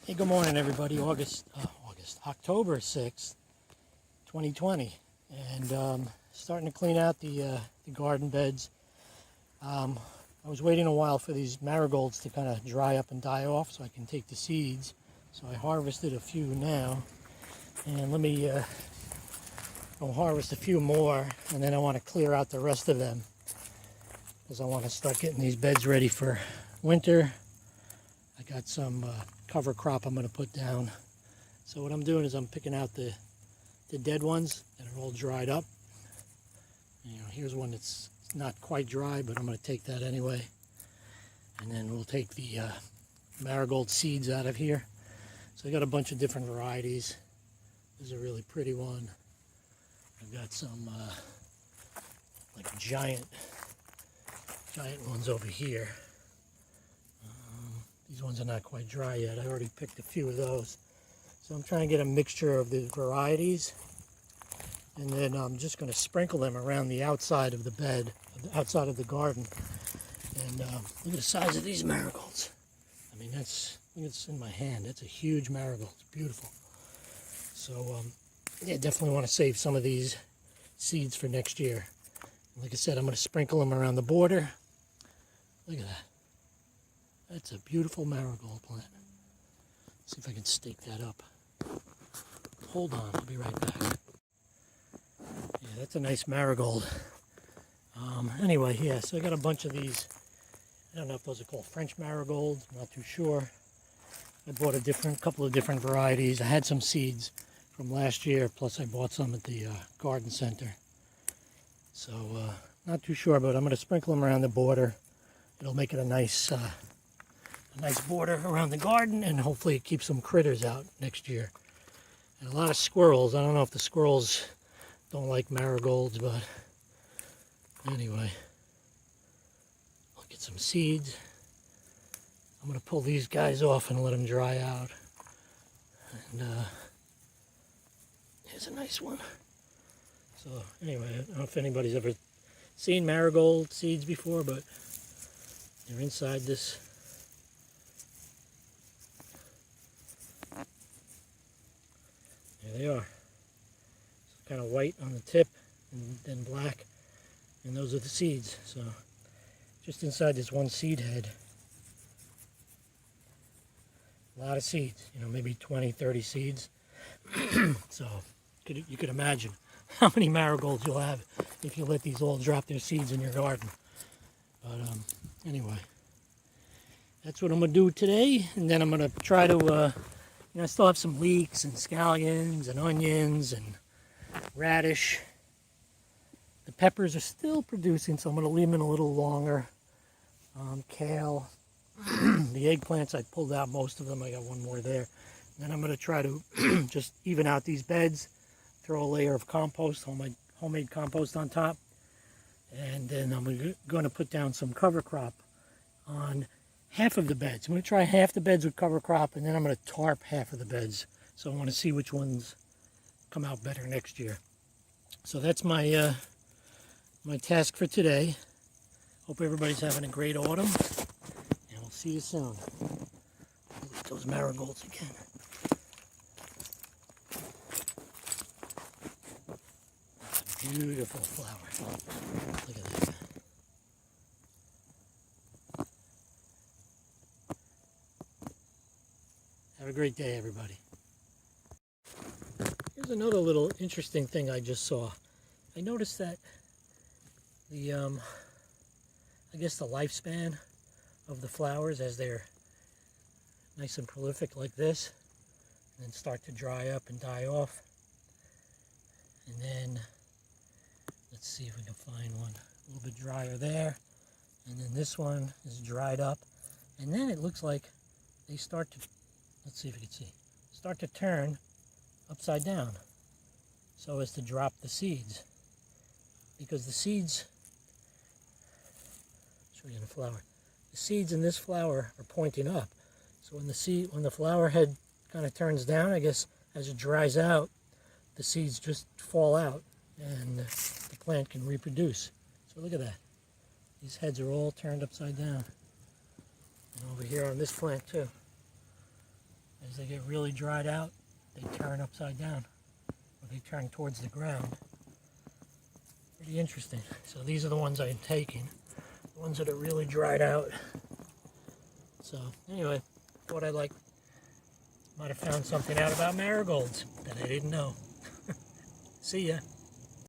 Hey, good morning, everybody. October 6th, 2020, and starting to clean out the garden beds. I was waiting a while for these marigolds to kind of dry up and die off so I can take the seeds. So I harvested a few now, and let me I'll harvest a few more, and then I want to clear out the rest of them because I want to start getting these beds ready for winter. I got some cover crop I'm going to put down. So what I'm doing is I'm picking out the dead ones that are all dried up. Here's one that's not quite dry, but I'm going to take that anyway. And then we'll take the marigold seeds out of here. So I got a bunch of different varieties. This is a really pretty one. I've got some like giant ones over here. These ones are not quite dry yet. I already picked a few of those. So I'm trying to get a mixture of the varieties. And then I'm just going to sprinkle them around the outside of the bed, outside of the garden. And look at the size of these marigolds. I mean, it's in my hand. That's a huge marigold. It's beautiful. So, yeah, definitely want to save some of these seeds for next year. Like I said, I'm going to sprinkle them around the border. Look at that. That's a beautiful marigold plant. Let's see if I can stake that up. Hold on, I'll be right back. Yeah, that's a nice marigold. Anyway, yeah, so I got a bunch of these. I don't know if those are called French marigolds. I'm not too sure. I bought a couple of different varieties. I had some seeds from last year, plus I bought some at the garden center. So, not too sure, but I'm going to sprinkle them around the border. It'll make it a nice border around the garden, and hopefully it keeps some critters out next year. And a lot of squirrels. I don't know if the squirrels don't like marigolds, but anyway, I'll get some seeds. I'm going to pull these guys off and let them dry out. And here's a nice one. So anyway, I don't know if anybody's ever seen marigold seeds before, but they're inside this. There they are. It's kind of white on the tip and then black, and those are the seeds. So just inside this one seed head, a lot of seeds, maybe 20, 30 seeds. So you could imagine how many marigolds you'll have if you let these all drop their seeds in your garden. But anyway, that's what I'm going to do today, and then I'm going to try to I still have some leeks and scallions and onions and radish. The peppers are still producing, so I'm going to leave them in a little longer. Kale. The eggplants, I pulled out most of them. I got one more there. And then I'm going to try to just even out these beds, throw a layer of compost, homemade compost on top. And then I'm going to put down some cover crop on half of the beds. I'm going to try half the beds with cover crop, and then I'm going to tarp half of the beds. So I want to see which ones come out better next year. So that's my my task for today. Hope everybody's having a great autumn, and we'll see you soon. Look at those marigolds again. That's a beautiful flower. Look at that. Have a great day, everybody. Here's another little interesting thing I just saw. I noticed that the, I guess the lifespan of the flowers as they're nice and prolific like this, and then start to dry up and die off. And then, let's see if we can find one a little bit drier there. And then this one is dried up. And then it looks like they start to, let's see if you can see, start to turn upside down so as to drop the seeds. Because the seeds, show you in the flower, the seeds in this flower are pointing up. So when the flower head kind of turns down, I guess as it dries out, the seeds just fall out and the plant can reproduce. So look at that. These heads are all turned upside down. And over here on this plant too. As they get really dried out, they turn upside down, or they turn towards the ground. Pretty interesting. So these are the ones I'm taking, the ones that are really dried out. So anyway, thought I might have found something out about marigolds that I didn't know. See ya.